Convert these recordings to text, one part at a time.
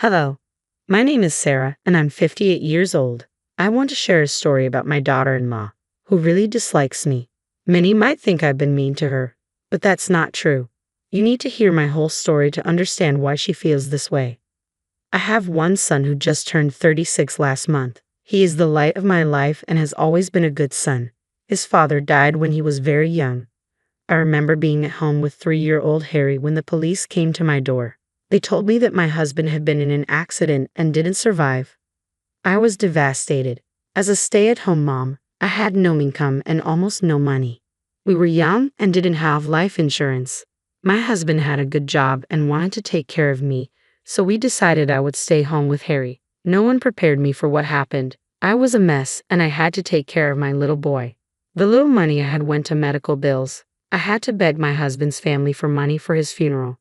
Hello, my name is Sarah, and I'm 58 years old. I want to share a story about my daughter-in-law, who really dislikes me. Many might think I've been mean to her, but that's not true. You need to hear my whole story to understand why she feels this way. I have one son who just turned 36 last month. He is the light of my life and has always been a good son. His father died when he was very young. I remember being at home with 3-year-old Harry when the police came to my door. They told me that my husband had been in an accident and didn't survive. I was devastated. As a stay-at-home mom, I had no income and almost no money. We were young and didn't have life insurance. My husband had a good job and wanted to take care of me, so we decided I would stay home with Harry. No one prepared me for what happened. I was a mess and I had to take care of my little boy. The little money I had went to medical bills. I had to beg my husband's family for money for his funeral.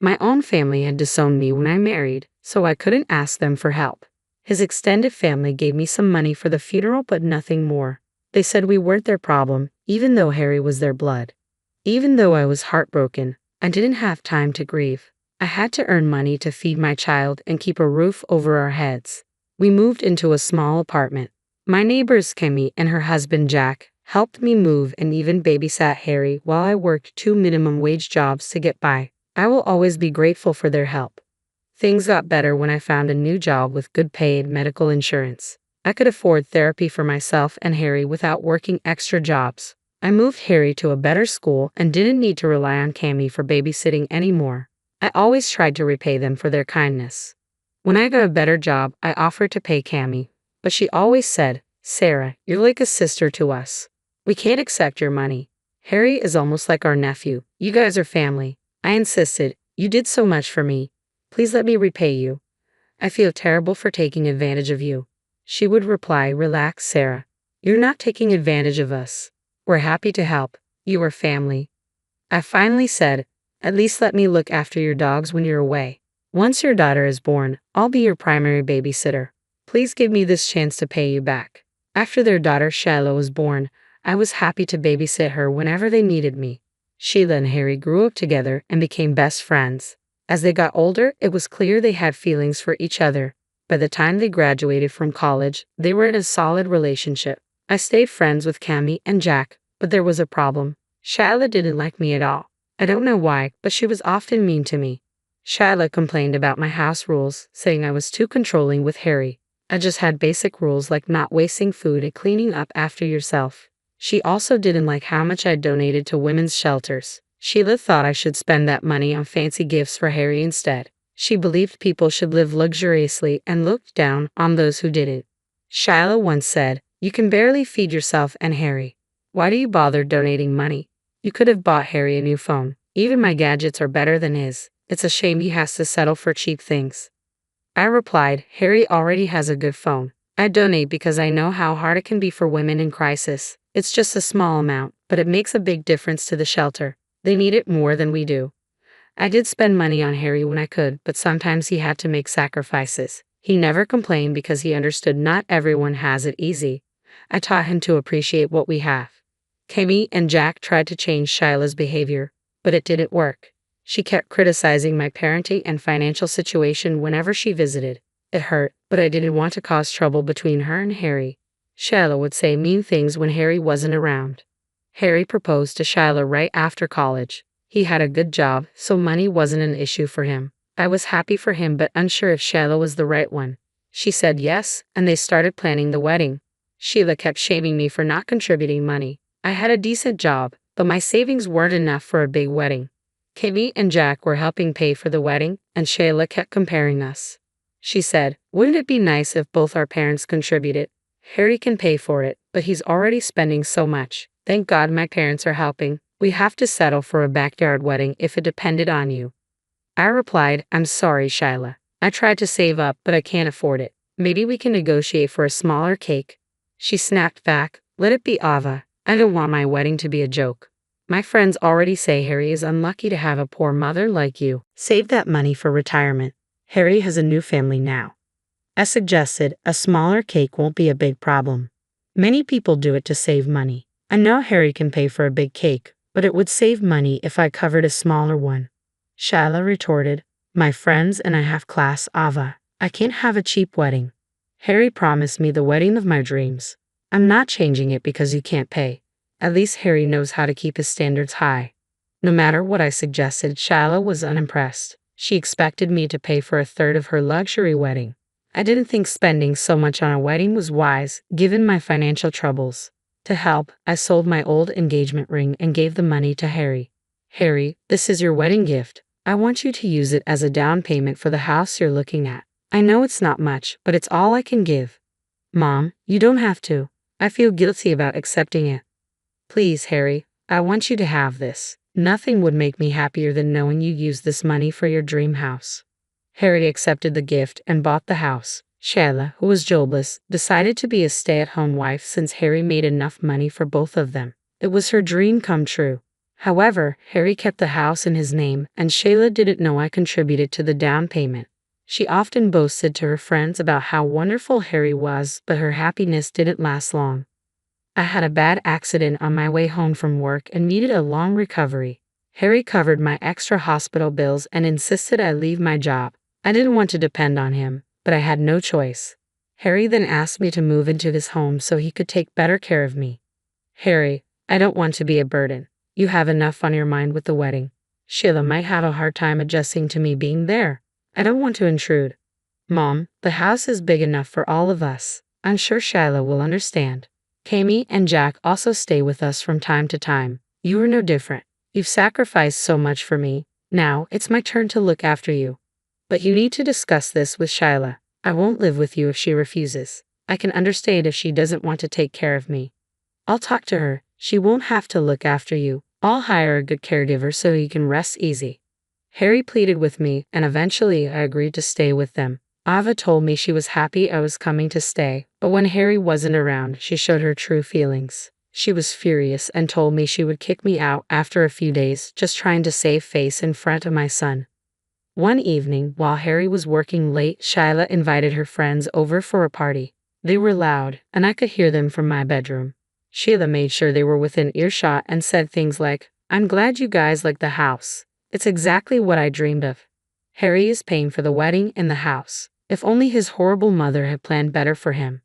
My own family had disowned me when I married, so I couldn't ask them for help. His extended family gave me some money for the funeral but nothing more. They said we weren't their problem, even though Harry was their blood. Even though I was heartbroken, I didn't have time to grieve. I had to earn money to feed my child and keep a roof over our heads. We moved into a small apartment. My neighbors Kimmy and her husband Jack helped me move and even babysat Harry while I worked 2 minimum wage jobs to get by. I will always be grateful for their help. Things got better when I found a new job with good paid medical insurance. I could afford therapy for myself and Harry without working extra jobs. I moved Harry to a better school and didn't need to rely on Cammy for babysitting anymore. I always tried to repay them for their kindness. When I got a better job, I offered to pay Cammy, but she always said, "Sarah, you're like a sister to us. We can't accept your money. Harry is almost like our nephew. You guys are family." I insisted, "You did so much for me. Please let me repay you. I feel terrible for taking advantage of you." She would reply, "Relax, Sarah. You're not taking advantage of us. We're happy to help. You are family." I finally said, "At least let me look after your dogs when you're away. Once your daughter is born, I'll be your primary babysitter. Please give me this chance to pay you back." After their daughter Shiloh was born, I was happy to babysit her whenever they needed me. Sheila and Harry grew up together and became best friends. As they got older, it was clear they had feelings for each other. By the time they graduated from college, they were in a solid relationship. I stayed friends with Cammy and Jack, but there was a problem. Shiloh didn't like me at all. I don't know why, but she was often mean to me. Shiloh complained about my house rules, saying I was too controlling with Harry. I just had basic rules like not wasting food and cleaning up after yourself. She also didn't like how much I donated to women's shelters. Sheila thought I should spend that money on fancy gifts for Harry instead. She believed people should live luxuriously and looked down on those who didn't. Shiloh once said, "You can barely feed yourself and Harry. Why do you bother donating money? You could have bought Harry a new phone. Even my gadgets are better than his. It's a shame he has to settle for cheap things." I replied, "Harry already has a good phone. I donate because I know how hard it can be for women in crisis. It's just a small amount, but it makes a big difference to the shelter. They need it more than we do." I did spend money on Harry when I could, but sometimes he had to make sacrifices. He never complained because he understood not everyone has it easy. I taught him to appreciate what we have. Kimmy and Jack tried to change Shiloh's behavior, but it didn't work. She kept criticizing my parenting and financial situation whenever she visited. It hurt, but I didn't want to cause trouble between her and Harry. Shiloh would say mean things when Harry wasn't around. Harry proposed to Shiloh right after college. He had a good job, so money wasn't an issue for him. I was happy for him but unsure if Shiloh was the right one. She said yes, and they started planning the wedding. Sheila kept shaming me for not contributing money. I had a decent job, but my savings weren't enough for a big wedding. Kimmy and Jack were helping pay for the wedding, and Sheila kept comparing us. She said, "Wouldn't it be nice if both our parents contributed? Harry can pay for it, but he's already spending so much. Thank God my parents are helping. We have to settle for a backyard wedding if it depended on you." I replied, "I'm sorry, Shilah. I tried to save up, but I can't afford it. Maybe we can negotiate for a smaller cake." She snapped back, "Let it be Ava. I don't want my wedding to be a joke. My friends already say Harry is unlucky to have a poor mother like you. Save that money for retirement. Harry has a new family now." I suggested a smaller cake won't be a big problem. Many people do it to save money. I know Harry can pay for a big cake, but it would save money if I covered a smaller one. Shilah retorted, "My friends and I have class, Ava. I can't have a cheap wedding. Harry promised me the wedding of my dreams. I'm not changing it because you can't pay. At least Harry knows how to keep his standards high. No matter what I suggested, Shyla was unimpressed. She expected me to pay for a third of her luxury wedding. I didn't think spending so much on a wedding was wise, given my financial troubles. To help, I sold my old engagement ring and gave the money to Harry. Harry, this is your wedding gift. I want you to use it as a down payment for the house you're looking at. I know it's not much, but it's all I can give. Mom, you don't have to. I feel guilty about accepting it. Please, Harry, I want you to have this. Nothing would make me happier than knowing you used this money for your dream house. Harry accepted the gift and bought the house. Shyla, who was jobless, decided to be a stay-at-home wife since Harry made enough money for both of them. It was her dream come true. However, Harry kept the house in his name, and Shyla didn't know I contributed to the down payment. She often boasted to her friends about how wonderful Harry was, but her happiness didn't last long. I had a bad accident on my way home from work and needed a long recovery. Harry covered my extra hospital bills and insisted I leave my job. I didn't want to depend on him, but I had no choice. Harry then asked me to move into his home so he could take better care of me. Harry, I don't want to be a burden. You have enough on your mind with the wedding. Shyla might have a hard time adjusting to me being there. I don't want to intrude. Mom, the house is big enough for all of us. I'm sure Shyla will understand. Kami and Jack also stay with us from time to time. You are no different. You've sacrificed so much for me. Now, it's my turn to look after you. But you need to discuss this with Shyla. I won't live with you if she refuses. I can understand if she doesn't want to take care of me. I'll talk to her. She won't have to look after you. I'll hire a good caregiver so you can rest easy. Harry pleaded with me, and eventually I agreed to stay with them. Ava told me she was happy I was coming to stay, but when Harry wasn't around, she showed her true feelings. She was furious and told me she would kick me out after a few days, just trying to save face in front of my son. One evening, while Harry was working late, Shyla invited her friends over for a party. They were loud, and I could hear them from my bedroom. Shyla made sure they were within earshot and said things like, "I'm glad you guys like the house. It's exactly what I dreamed of. Harry is paying for the wedding and the house. If only his horrible mother had planned better for him."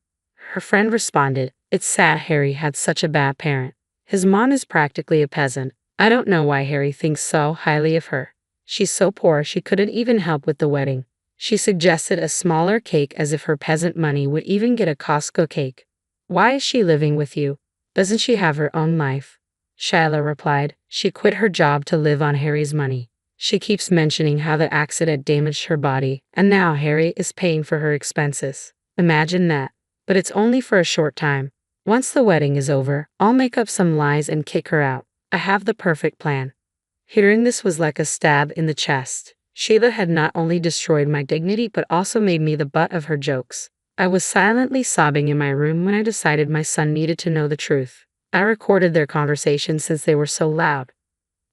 Her friend responded, "It's sad Harry had such a bad parent. His mom is practically a peasant. I don't know why Harry thinks so highly of her. She's so poor she couldn't even help with the wedding." She suggested a smaller cake as if her peasant money would even get a Costco cake. "Why is she living with you? Doesn't she have her own life?" Shyla replied, "She quit her job to live on Harry's money. She keeps mentioning how the accident damaged her body, and now Harry is paying for her expenses. Imagine that. But it's only for a short time. Once the wedding is over, I'll make up some lies and kick her out. I have the perfect plan." Hearing this was like a stab in the chest. Sheila had not only destroyed my dignity but also made me the butt of her jokes. I was silently sobbing in my room when I decided my son needed to know the truth. I recorded their conversation since they were so loud.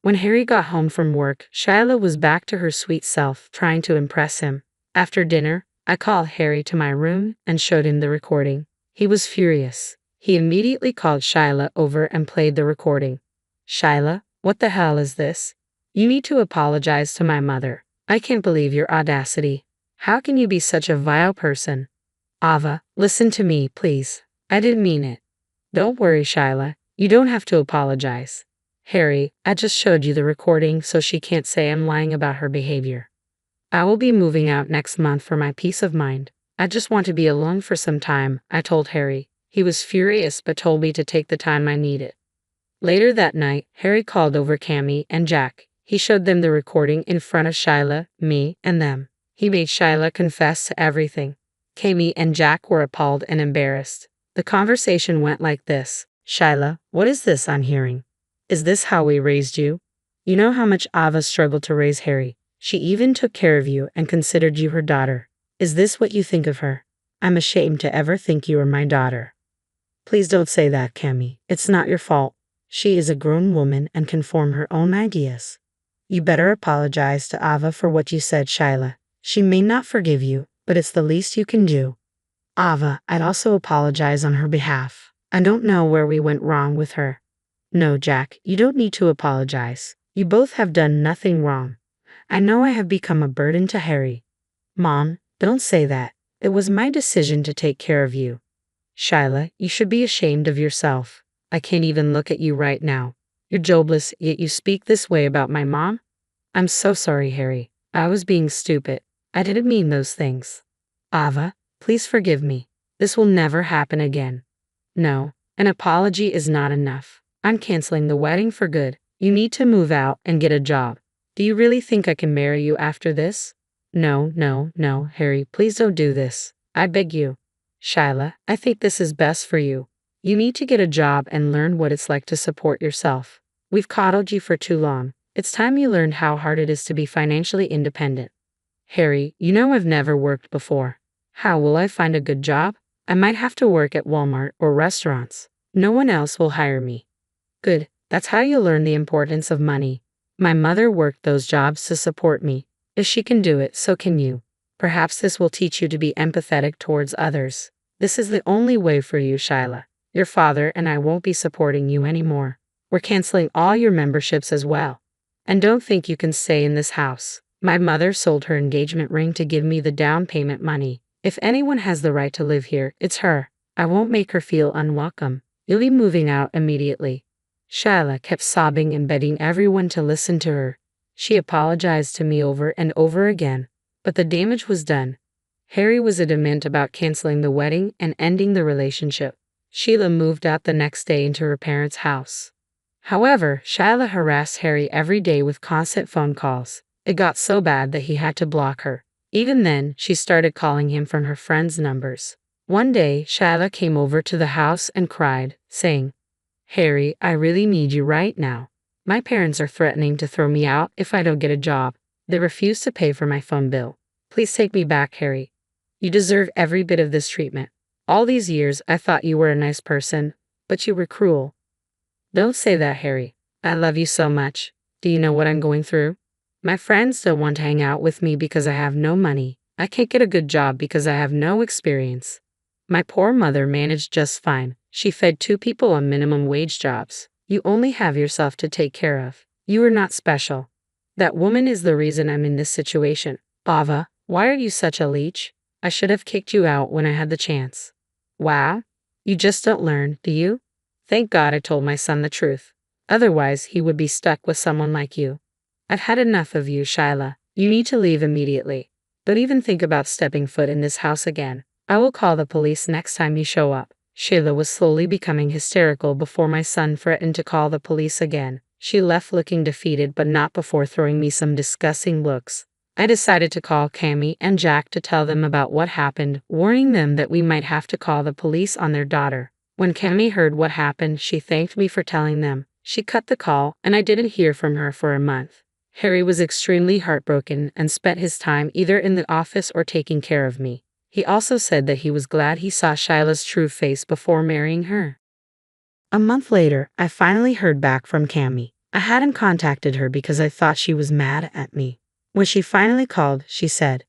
When Harry got home from work, Shyla was back to her sweet self, trying to impress him. After dinner, I called Harry to my room and showed him the recording. He was furious. He immediately called Shyla over and played the recording. "Shyla, what the hell is this? You need to apologize to my mother. I can't believe your audacity. How can you be such a vile person? Ava, listen to me, please. I didn't mean it." "Don't worry, Shyla. You don't have to apologize." "Harry, I just showed you the recording so she can't say I'm lying about her behavior. I will be moving out next month for my peace of mind. I just want to be alone for some time," I told Harry. He was furious but told me to take the time I needed. Later that night, Harry called over Kami and Jack. He showed them the recording in front of Shyla, me, and them. He made Shyla confess to everything. Kami and Jack were appalled and embarrassed. The conversation went like this. "Shyla, what is this I'm hearing? Is this how we raised you? You know how much Ava struggled to raise Harry. She even took care of you and considered you her daughter. Is this what you think of her? I'm ashamed to ever think you are my daughter." "Please don't say that, Kami. It's not your fault. She is a grown woman and can form her own ideas. You better apologize to Ava for what you said, Shyla. She may not forgive you, but it's the least you can do." "Ava, I'd also apologize on her behalf. I don't know where we went wrong with her." "No, Jack, you don't need to apologize. You both have done nothing wrong. I know I have become a burden to Harry." "Mom, Don't say that. It was my decision to take care of you. Shyla, you should be ashamed of yourself. I can't even look at you right now. You're jobless, yet you speak this way about my mom? I'm so sorry, Harry. I was being stupid. I didn't mean those things. Ava, please forgive me. This will never happen again. No, an apology is not enough. I'm canceling the wedding for good. You need to move out and get a job. Do you really think I can marry you after this? No, no, no, Harry, please don't do this. I beg you. Shyla, I think this is best for you. You need to get a job and learn what it's like to support yourself. We've coddled you for too long. It's time you learned how hard it is to be financially independent. Harry, you know I've never worked before. How will I find a good job? I might have to work at Walmart or restaurants. No one else will hire me. Good, that's how you learn the importance of money. My mother worked those jobs to support me. If she can do it, so can you. Perhaps this will teach you to be empathetic towards others. This is the only way for you, Shyla. Your father and I won't be supporting you anymore. We're canceling all your memberships as well. And don't think you can stay in this house. My mother sold her engagement ring to give me the down payment money. If anyone has the right to live here, it's her. I won't make her feel unwelcome. You'll be moving out immediately. Shyla kept sobbing and begging everyone to listen to her. She apologized to me over and over again, but the damage was done. Harry was adamant about canceling the wedding and ending the relationship. Sheila moved out the next day into her parents' house. However, Shyla harassed Harry every day with constant phone calls. It got so bad that he had to block her. Even then, she started calling him from her friends' numbers. One day, Shyla came over to the house and cried, saying, Harry, I really need you right now. My parents are threatening to throw me out if I don't get a job. They refuse to pay for my phone bill. Please take me back, Harry. You deserve every bit of this treatment. All these years, I thought you were a nice person, but you were cruel. Don't say that, Harry. I love you so much. Do you know what I'm going through? My friends don't want to hang out with me because I have no money. I can't get a good job because I have no experience. My poor mother managed just fine. She fed 2 people on minimum wage jobs. You only have yourself to take care of. You are not special. That woman is the reason I'm in this situation. Ava, why are you such a leech? I should have kicked you out when I had the chance. Wow. You just don't learn, do you? Thank God I told my son the truth. Otherwise, he would be stuck with someone like you. I've had enough of you, Shyla. You need to leave immediately. Don't even think about stepping foot in this house again. I will call the police next time you show up. Sheila was slowly becoming hysterical before my son threatened to call the police again. She left looking defeated but not before throwing me some disgusting looks. I decided to call Cammy and Jack to tell them about what happened, warning them that we might have to call the police on their daughter. When Cammy heard what happened, she thanked me for telling them. She cut the call, and I didn't hear from her for a month. Harry was extremely heartbroken and spent his time either in the office or taking care of me. He also said that he was glad he saw Shyla's true face before marrying her. A month later, I finally heard back from Cammy. I hadn't contacted her because I thought she was mad at me. When she finally called, she said,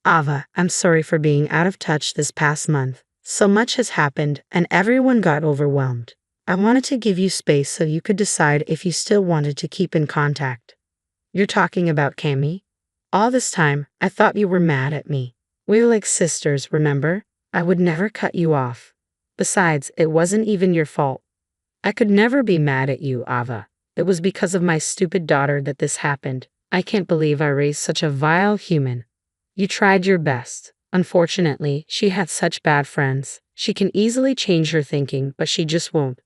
Ava, I'm sorry for being out of touch this past month. So much has happened and everyone got overwhelmed. I wanted to give you space so you could decide if you still wanted to keep in contact. You're talking about Cammy? All this time, I thought you were mad at me. We were like sisters, remember? I would never cut you off. Besides, it wasn't even your fault. I could never be mad at you, Ava. It was because of my stupid daughter that this happened. I can't believe I raised such a vile human. You tried your best. Unfortunately, she had such bad friends. She can easily change her thinking, but she just won't.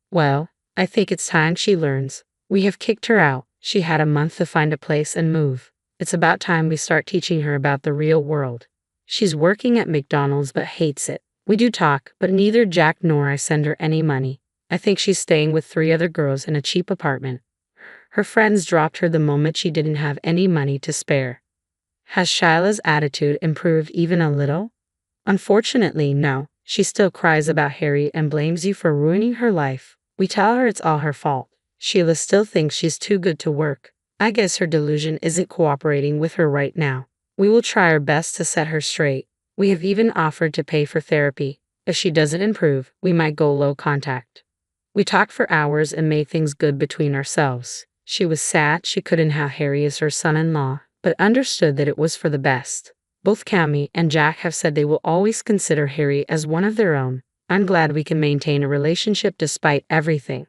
Well, I think it's time she learns. We have kicked her out. She had a month to find a place and move. It's about time we start teaching her about the real world. She's working at McDonald's but hates it. We do talk, but neither Jack nor I send her any money. I think she's staying with 3 other girls in a cheap apartment. Her friends dropped her the moment she didn't have any money to spare. Has Shyla's attitude improved even a little? Unfortunately, no. She still cries about Harry and blames you for ruining her life. We tell her it's all her fault. Sheila still thinks she's too good to work. I guess her delusion isn't cooperating with her right now. We will try our best to set her straight. We have even offered to pay for therapy. If she doesn't improve, we might go low contact. We talked for hours and made things good between ourselves. She was sad she couldn't have Harry as her son-in-law, but understood that it was for the best. Both Cammy and Jack have said they will always consider Harry as one of their own. I'm glad we can maintain a relationship despite everything.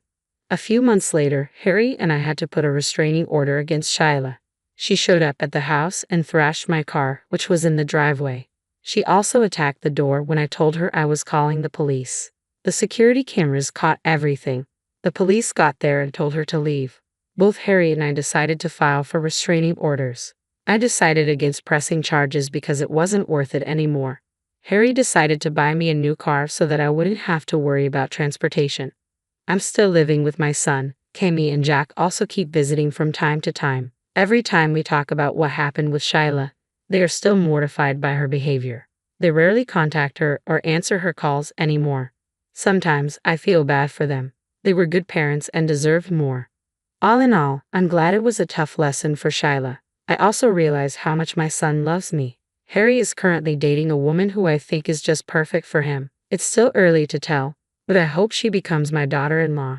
A few months later, Harry and I had to put a restraining order against Shyla. She showed up at the house and thrashed my car, which was in the driveway. She also attacked the door when I told her I was calling the police. The security cameras caught everything. The police got there and told her to leave. Both Harry and I decided to file for restraining orders. I decided against pressing charges because it wasn't worth it anymore. Harry decided to buy me a new car so that I wouldn't have to worry about transportation. I'm still living with my son. Cammy and Jack also keep visiting from time to time. Every time we talk about what happened with Shyla, they are still mortified by her behavior. They rarely contact her or answer her calls anymore. Sometimes I feel bad for them. They were good parents and deserved more. All in all, I'm glad it was a tough lesson for Shyla. I also realize how much my son loves me. Harry is currently dating a woman who I think is just perfect for him. It's still early to tell, but I hope she becomes my daughter-in-law.